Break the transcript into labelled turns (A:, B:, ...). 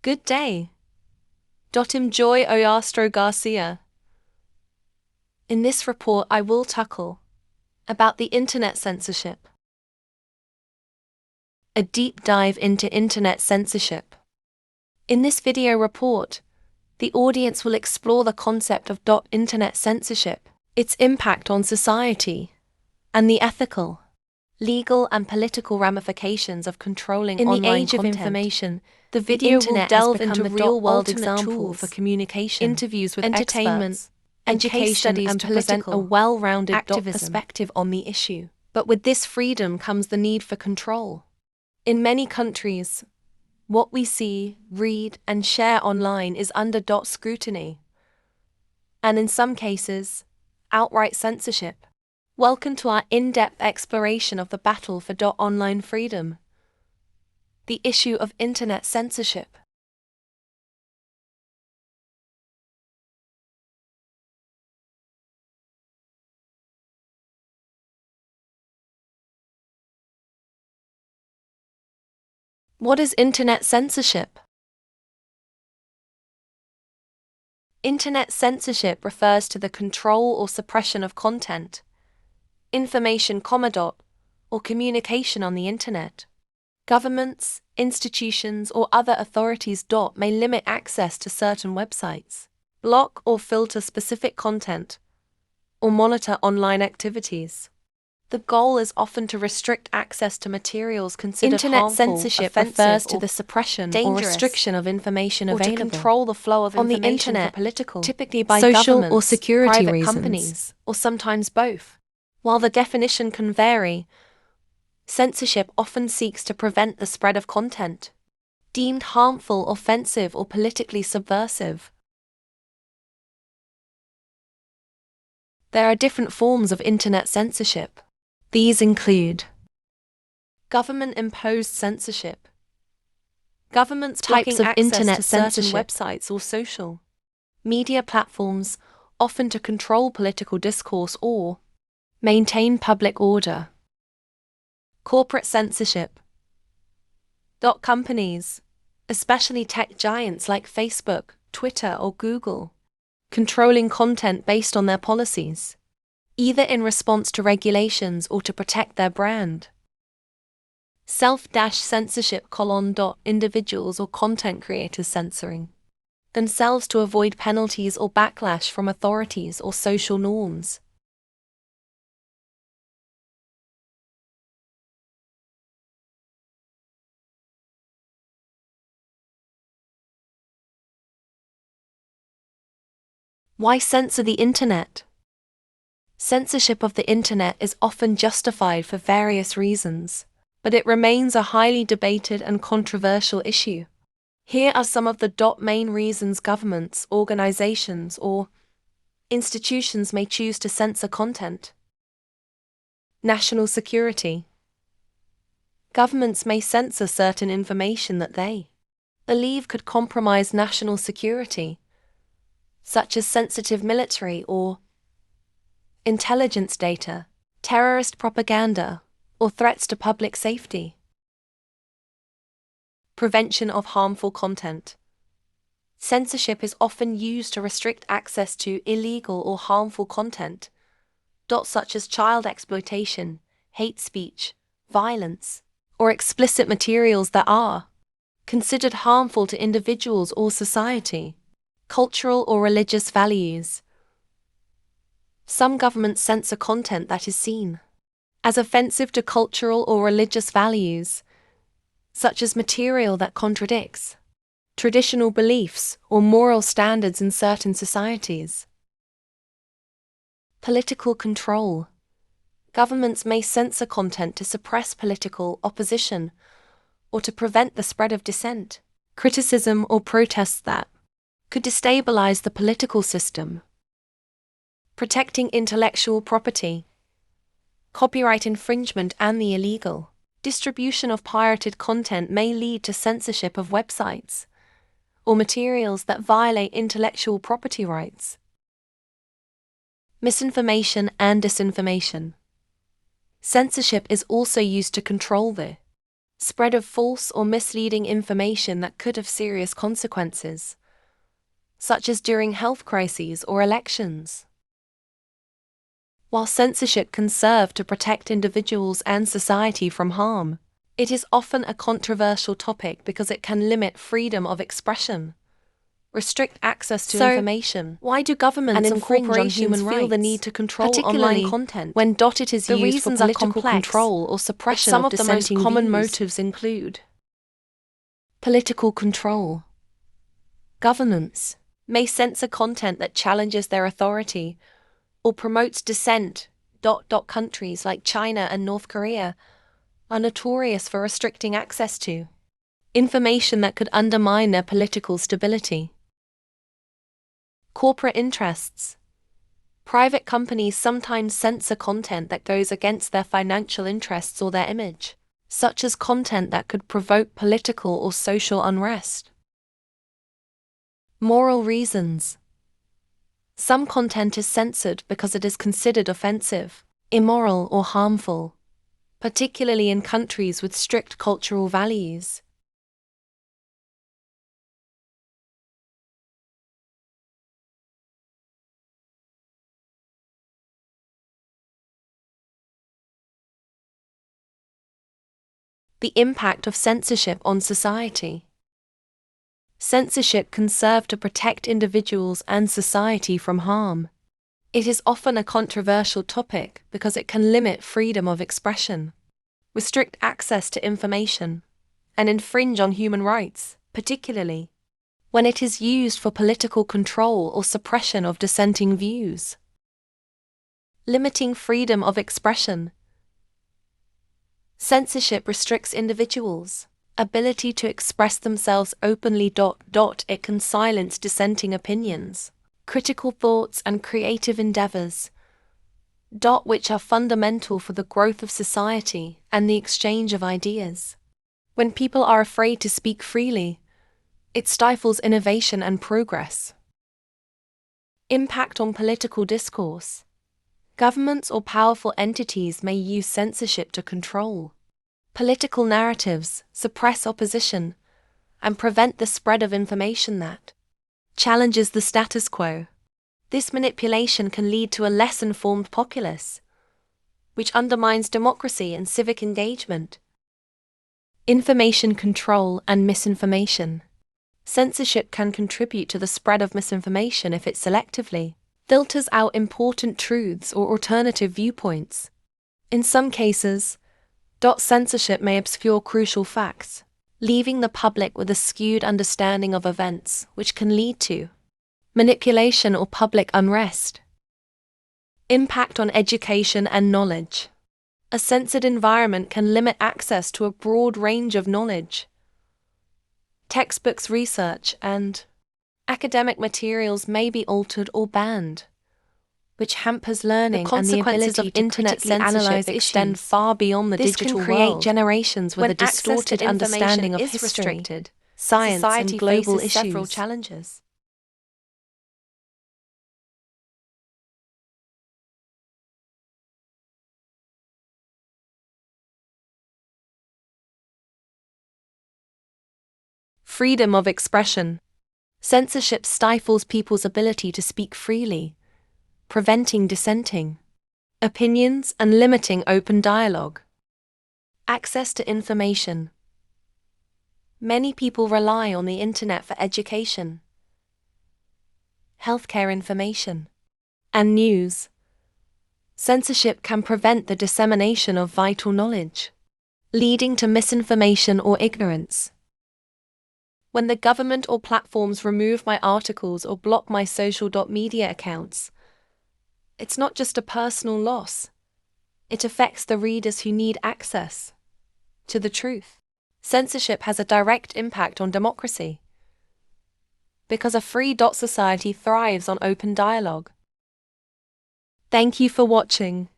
A: Good day. I'm Joy Oyastro Garcia. In this report, I will tackle about the internet censorship. A deep dive into internet censorship. In this video report, the audience will explore the concept of internet censorship, its impact on society, and the ethical, legal and political ramifications of controlling online content. In the age of information, the video will delve into real-world examples for communication, interviews with entertainment, education, and to present a well-rounded perspective on the issue. But with this freedom comes the need for control. In many countries, what we see, read, and share online is under scrutiny, and in some cases, outright censorship. Welcome to our in-depth exploration of the battle for online freedom. The issue of internet censorship. What is internet censorship? Internet censorship refers to the control or suppression of content, information, or communication on the internet. Governments, institutions, or other authorities may limit access to certain websites, block or filter specific content, or monitor online activities. The goal is often to restrict access to materials considered harmful,
B: Internet censorship refers to the suppression or restriction of information
A: or
B: available
A: to control the flow of
B: on the
A: information
B: internet,
A: for political,
B: typically by
A: social
B: governments,
A: or security
B: private
A: reasons,
B: companies,
A: or sometimes both. While the definition can vary, censorship often seeks to prevent the spread of content deemed harmful, offensive, or politically subversive. There are different forms of internet censorship. These include government-imposed censorship. Governments
B: Types
A: blocking
B: of
A: access
B: internet
A: to certain
B: censorship.
A: websites or social media platforms, often to control political discourse or maintain public order. Corporate censorship. Companies, especially tech giants like Facebook, Twitter, or Google, controlling content based on their policies, either in response to regulations or to protect their brand. Self-censorship: individuals or content creators censoring themselves to avoid penalties or backlash from authorities or social norms. Why censor the internet? Censorship of the internet is often justified for various reasons, but it remains a highly debated and controversial issue. Here are some of the main reasons governments, organizations, or institutions may choose to censor content. National security. Governments may censor certain information that they believe could compromise national security, such as sensitive military or intelligence data, terrorist propaganda, or threats to public safety. Prevention of harmful content. Censorship is often used to restrict access to illegal or harmful content, such as child exploitation, hate speech, violence, or explicit materials that are considered harmful to individuals or society. Cultural or religious values. Some governments censor content that is seen as offensive to cultural or religious values, such as material that contradicts traditional beliefs or moral standards in certain societies. Political control. Governments may censor content to suppress political opposition or to prevent the spread of dissent, criticism, or protests that could destabilize the political system. Protecting intellectual property. Copyright infringement and the illegal distribution of pirated content may lead to censorship of websites or materials that violate intellectual property rights. Misinformation and disinformation. Censorship is also used to control the spread of false or misleading information that could have serious consequences, such as during health crises or elections. While censorship can serve to protect individuals and society from harm, it is often a controversial topic because it can limit freedom of expression, restrict access to information.
B: Why do governments and corporations
A: feel the need to control online content
B: when it is used for political
A: control or suppression of dissenting views?
B: Some of the most common motives include
A: political control. Governments may censor content that challenges their authority or promotes dissent. Countries like China and North Korea are notorious for restricting access to information that could undermine their political stability. Corporate interests. Private companies sometimes censor content that goes against their financial interests or their image, such as content that could provoke political or social unrest. Moral reasons. Some content is censored because it is considered offensive, immoral, or harmful, particularly in countries with strict cultural values. The impact of censorship on society. Censorship can serve to protect individuals and society from harm. It is often a controversial topic because it can limit freedom of expression, restrict access to information, and infringe on human rights, particularly when it is used for political control or suppression of dissenting views. Limiting freedom of expression. Censorship restricts individuals' ability to express themselves openly. It can silence dissenting opinions, critical thoughts, and creative endeavors, which are fundamental for the growth of society and the exchange of ideas. When people are afraid to speak freely, it stifles innovation and progress. Impact on political discourse. Governments or powerful entities may use censorship to control political narratives, suppress opposition, and prevent the spread of information that challenges the status quo. This manipulation can lead to a less informed populace, which undermines democracy and civic engagement. Information control and misinformation. Censorship can contribute to the spread of misinformation if it selectively filters out important truths or alternative viewpoints. In some cases, censorship may obscure crucial facts, leaving the public with a skewed understanding of events, which can lead to manipulation or public unrest. Impact on education and knowledge. A censored environment can limit access to a broad range of knowledge. Textbooks, research, and academic materials may be altered or banned, which hampers learning.
B: The
A: and the
B: consequences
A: ability
B: of
A: to
B: internet
A: critically analyze
B: censorship
A: extend
B: issues.
A: far beyond the
B: This
A: digital
B: can create
A: world. Generations with
B: When
A: a distorted
B: access to
A: understanding of
B: information is
A: history,
B: restricted,
A: science,
B: society
A: and global
B: faces
A: issues.
B: several challenges.
A: Freedom of expression. Censorship stifles people's ability to speak freely, preventing dissenting opinions and limiting open dialogue. Access to information. Many people rely on the internet for education, healthcare information, and news. Censorship can prevent the dissemination of vital knowledge, leading to misinformation or ignorance. When the government or platforms remove my articles or block my social media accounts, it's not just a personal loss. It affects the readers who need access to the truth. Censorship has a direct impact on democracy, because a free society thrives on open dialogue. Thank you for watching.